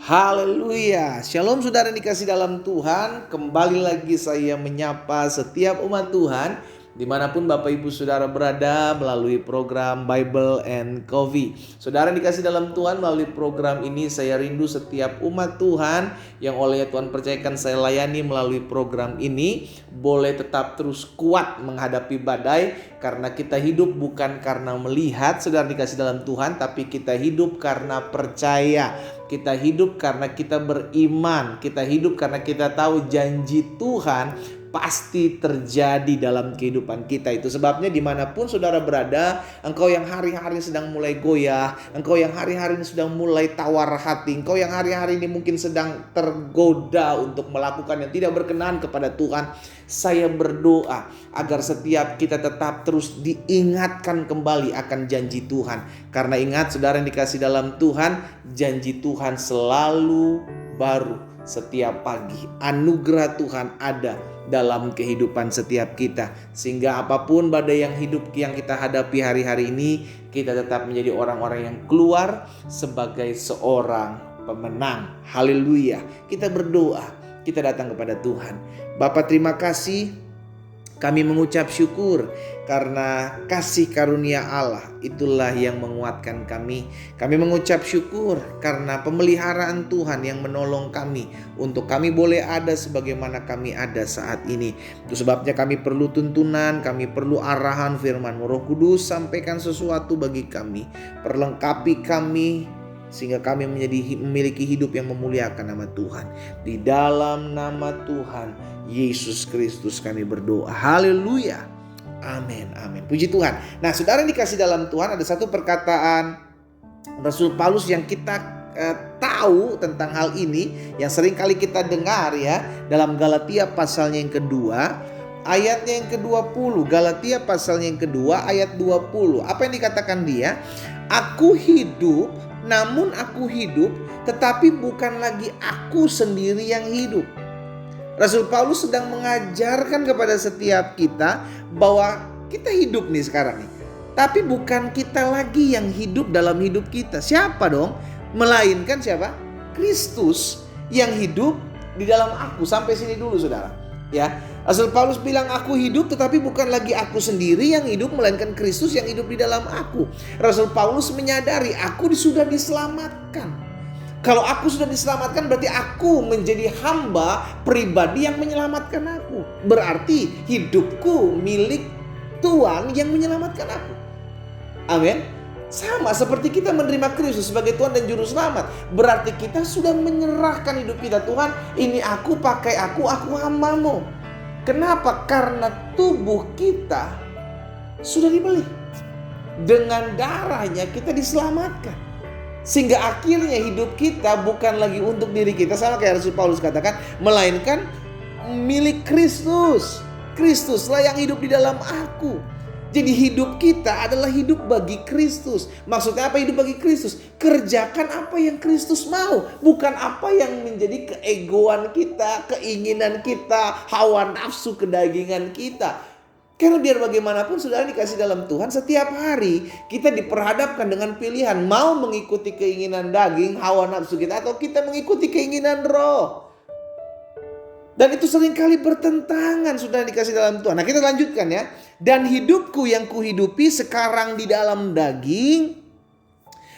Haleluya. Shalom saudara yang dikasih dalam Tuhan. Kembali lagi saya menyapa setiap umat Tuhan dimanapun Bapak Ibu Saudara berada melalui program Bible and Coffee. Saudara yang dikasih dalam Tuhan, melalui program ini saya rindu setiap umat Tuhan yang oleh Tuhan percayakan saya layani melalui program ini boleh tetap terus kuat menghadapi badai, karena kita hidup bukan karena melihat saudara dikasih dalam Tuhan, tapi kita hidup karena percaya. Kita hidup karena kita beriman. Kita hidup karena kita tahu janji Tuhan pasti terjadi dalam kehidupan kita. Itu sebabnya dimanapun saudara berada, engkau yang hari-hari sedang mulai goyah, engkau yang hari-hari ini sedang mulai tawar hati, engkau yang hari-hari ini mungkin sedang tergoda untuk melakukan yang tidak berkenan kepada Tuhan, saya berdoa agar setiap kita tetap terus diingatkan kembali akan janji Tuhan. Karena ingat saudara yang dikasih dalam Tuhan, janji Tuhan selalu baru setiap pagi. Anugerah Tuhan ada dalam kehidupan setiap kita, sehingga apapun badai yang kita hadapi hari-hari ini, kita tetap menjadi orang-orang yang keluar sebagai seorang pemenang. Haleluya. Kita berdoa, kita datang kepada Tuhan. Bapa, terima kasih. Kami mengucap syukur karena kasih karunia Allah itulah yang menguatkan kami. Kami mengucap syukur karena pemeliharaan Tuhan yang menolong kami untuk kami boleh ada sebagaimana kami ada saat ini. Itu sebabnya kami perlu tuntunan, kami perlu arahan firman Roh Kudus. Sampaikan sesuatu bagi kami, perlengkapi kami sehingga kami memiliki hidup yang memuliakan nama Tuhan. Di dalam nama Tuhan Yesus Kristus kami berdoa. Haleluya. Amin, amin. Puji Tuhan. Nah, saudara yang dikasih dalam Tuhan, ada satu perkataan Rasul Paulus yang kita tahu tentang hal ini, yang sering kali kita dengar ya, dalam Galatia pasalnya yang kedua, ayatnya yang ke-20. Galatia pasalnya yang kedua, ayat 20. Apa yang dikatakan dia? Aku hidup, namun aku hidup, tetapi bukan lagi aku sendiri yang hidup. Rasul Paulus sedang mengajarkan kepada setiap kita bahwa kita hidup nih sekarang nih, tapi bukan kita lagi yang hidup dalam hidup kita. Siapa dong? Melainkan siapa? Kristus yang hidup di dalam aku. Sampai sini dulu saudara ya. Rasul Paulus bilang aku hidup, tetapi bukan lagi aku sendiri yang hidup, melainkan Kristus yang hidup di dalam aku. Rasul Paulus menyadari aku sudah diselamatkan. Kalau aku sudah diselamatkan, berarti aku menjadi hamba pribadi yang menyelamatkan aku. Berarti hidupku milik Tuhan yang menyelamatkan aku. Amin. Sama seperti kita menerima Kristus sebagai Tuhan dan Juru Selamat, berarti kita sudah menyerahkan hidup kita. Tuhan, ini aku, pakai aku hambamu. Kenapa? Karena tubuh kita sudah dibeli. Dengan darahnya kita diselamatkan. Sehingga akhirnya hidup kita bukan lagi untuk diri kita, sama kayak Rasul Paulus katakan, melainkan milik Kristus. Kristuslah yang hidup di dalam aku. Jadi hidup kita adalah hidup bagi Kristus. Maksudnya apa hidup bagi Kristus? Kerjakan apa yang Kristus mau, bukan apa yang menjadi keegoan kita, keinginan kita, hawa nafsu kedagingan kita. Karena biar bagaimanapun saudara dikasih dalam Tuhan, setiap hari kita diperhadapkan dengan pilihan, mau mengikuti keinginan daging, hawa nafsu kita, atau kita mengikuti keinginan roh. Dan itu seringkali bertentangan saudara dikasih dalam Tuhan. Nah, kita lanjutkan ya. Dan hidupku yang kuhidupi sekarang di dalam daging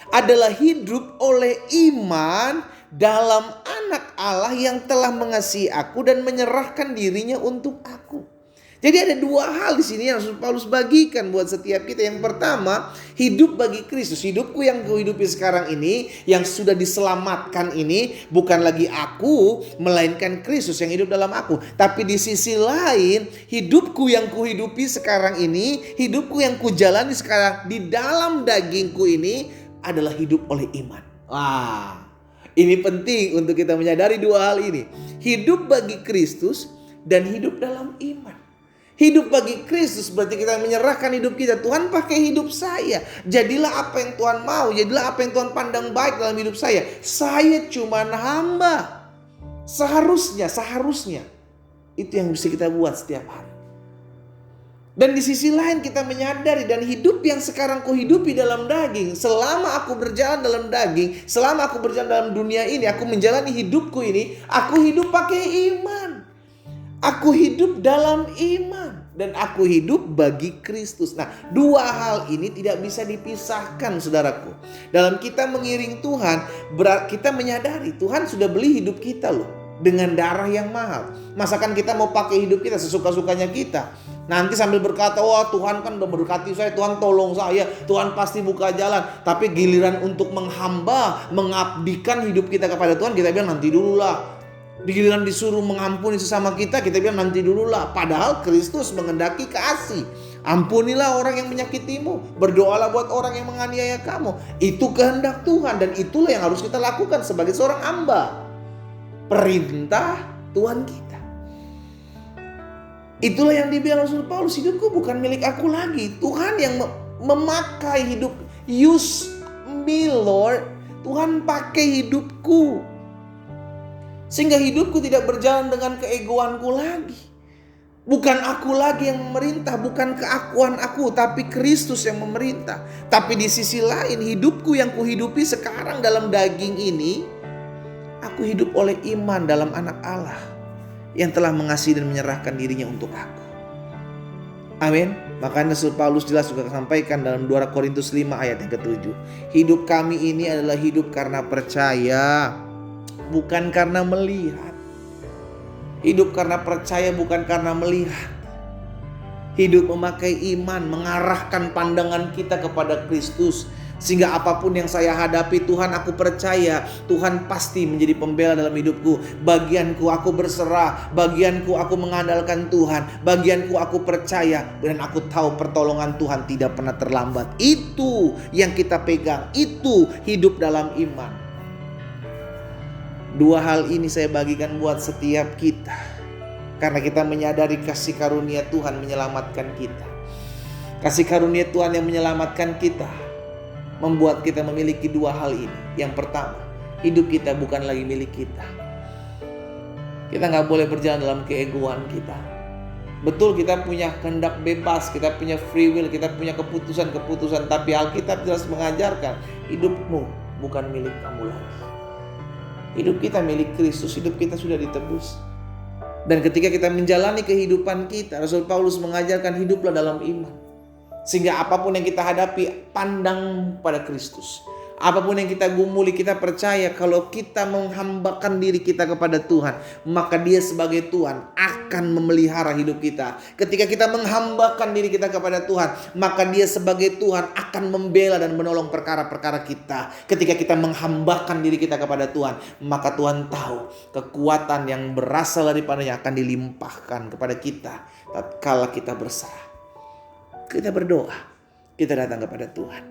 adalah hidup oleh iman dalam Anak Allah yang telah mengasihi aku dan menyerahkan dirinya untuk aku. Jadi ada dua hal di sini yang Rasul Paulus bagikan buat setiap kita. Yang pertama, hidup bagi Kristus. Hidupku yang kuhidupi sekarang ini, yang sudah diselamatkan ini, bukan lagi aku, melainkan Kristus yang hidup dalam aku. Tapi di sisi lain, hidupku yang kuhidupi sekarang ini, hidupku yang kujalani sekarang di dalam dagingku ini adalah hidup oleh iman. Wah, ini penting untuk kita menyadari dua hal ini. Hidup bagi Kristus dan hidup dalam iman. Hidup bagi Kristus berarti kita menyerahkan hidup kita. Tuhan, pakai hidup saya. Jadilah apa yang Tuhan mau. Jadilah apa yang Tuhan pandang baik dalam hidup saya. Saya cuma hamba. Seharusnya. Itu yang bisa kita buat setiap hari. Dan di sisi lain kita menyadari, dan hidup yang sekarang ku hidupi dalam daging, selama aku berjalan dalam daging, selama aku berjalan dalam dunia ini, aku menjalani hidupku ini, aku hidup pakai iman. Aku hidup dalam iman. Dan aku hidup bagi Kristus. Nah, dua hal ini tidak bisa dipisahkan, saudaraku. Dalam kita mengiring Tuhan, kita menyadari Tuhan sudah beli hidup kita loh, dengan darah yang mahal. Masakan kita mau pakai hidup kita sesuka-sukanya kita? Nanti sambil berkata, wah Tuhan kan udah berkati saya, Tuhan tolong saya, Tuhan pasti buka jalan. Tapi giliran untuk menghamba, mengabdikan hidup kita kepada Tuhan, kita bilang nanti dulu lah. Giliran disuruh mengampuni sesama kita, kita bilang nanti dulu lah. Padahal Kristus mengendaki kasih. Ampunilah orang yang menyakitimu, berdoalah buat orang yang menganiaya kamu. Itu kehendak Tuhan, dan itulah yang harus kita lakukan sebagai seorang hamba. Perintah Tuhan kita. Itulah yang dibilang Rasul Paulus, hidupku bukan milik aku lagi. Tuhan yang memakai hidup. Use me Lord. Tuhan pakai hidupku. Sehingga hidupku tidak berjalan dengan keegoanku lagi. Bukan aku lagi yang memerintah, bukan keakuan aku, tapi Kristus yang memerintah. Tapi di sisi lain, hidupku yang kuhidupi sekarang dalam daging ini, aku hidup oleh iman dalam Anak Allah yang telah mengasihi dan menyerahkan dirinya untuk aku. Amin. Makanya Rasul Paulus jelas juga sampaikan dalam 2 Korintus 5 ayat yang ke-7. Hidup kami ini adalah hidup karena percaya, bukan karena melihat. Hidup karena percaya, bukan karena melihat. Hidup memakai iman, mengarahkan pandangan kita kepada Kristus. Sehingga apapun yang saya hadapi, Tuhan, aku percaya Tuhan pasti menjadi pembela dalam hidupku. Bagianku aku berserah, bagianku aku mengandalkan Tuhan, bagianku aku percaya, dan aku tahu pertolongan Tuhan tidak pernah terlambat. Itu yang kita pegang, itu hidup dalam iman. Dua hal ini saya bagikan buat setiap kita, karena kita menyadari kasih karunia Tuhan menyelamatkan kita. Kasih karunia Tuhan yang menyelamatkan kita membuat kita memiliki dua hal ini. Yang pertama, hidup kita bukan lagi milik kita. Kita gak boleh berjalan dalam keegoan kita. Betul, kita punya kehendak bebas, kita punya free will, kita punya keputusan-keputusan. Tapi Alkitab jelas mengajarkan, hidupmu bukan milik kamu lagi. Hidup kita milik Kristus, hidup kita sudah ditebus. Dan ketika kita menjalani kehidupan kita, Rasul Paulus mengajarkan hiduplah dalam iman. Sehingga apapun yang kita hadapi, pandang pada Kristus. Apapun yang kita gumuli, kita percaya kalau kita menghambakan diri kita kepada Tuhan, maka Dia sebagai Tuhan akan memelihara hidup kita. Ketika kita menghambakan diri kita kepada Tuhan, maka Dia sebagai Tuhan akan membela dan menolong perkara-perkara kita. Ketika kita menghambakan diri kita kepada Tuhan, maka Tuhan tahu kekuatan yang berasal daripadanya akan dilimpahkan kepada kita tatkala kita berserah. Kita berdoa, kita datang kepada Tuhan.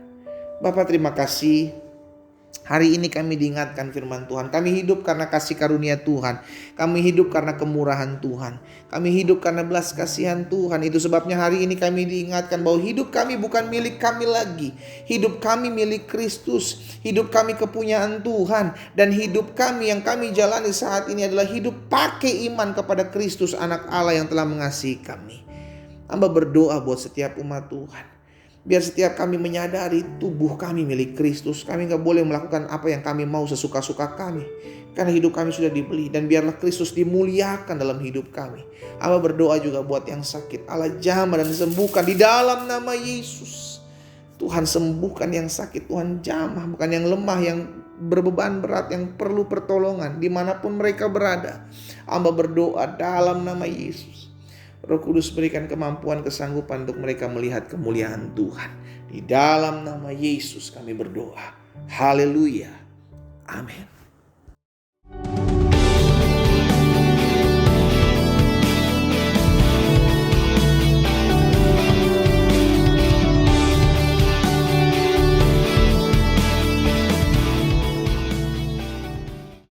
Bapa, terima kasih. Hari ini kami diingatkan firman Tuhan. Kami hidup karena kasih karunia Tuhan. Kami hidup karena kemurahan Tuhan. Kami hidup karena belas kasihan Tuhan. Itu sebabnya hari ini kami diingatkan bahwa hidup kami bukan milik kami lagi. Hidup kami milik Kristus. Hidup kami kepunyaan Tuhan. Dan hidup kami yang kami jalani saat ini adalah hidup pakai iman kepada Kristus, Anak Allah yang telah mengasihi kami. Hamba berdoa buat setiap umat Tuhan. Biar setiap kami menyadari tubuh kami milik Kristus. Kami gak boleh melakukan apa yang kami mau sesuka-suka kami. Karena hidup kami sudah dibeli. Dan biarlah Kristus dimuliakan dalam hidup kami. Hamba berdoa juga buat yang sakit. Allah jamah dan sembuhkan di dalam nama Yesus. Tuhan sembuhkan yang sakit. Tuhan jamah, bukan yang lemah, yang berbeban berat, yang perlu pertolongan dimanapun mereka berada. Hamba berdoa dalam nama Yesus. Roh Kudus berikan kemampuan, kesanggupan untuk mereka melihat kemuliaan Tuhan. Di dalam nama Yesus kami berdoa. Haleluya. Amin.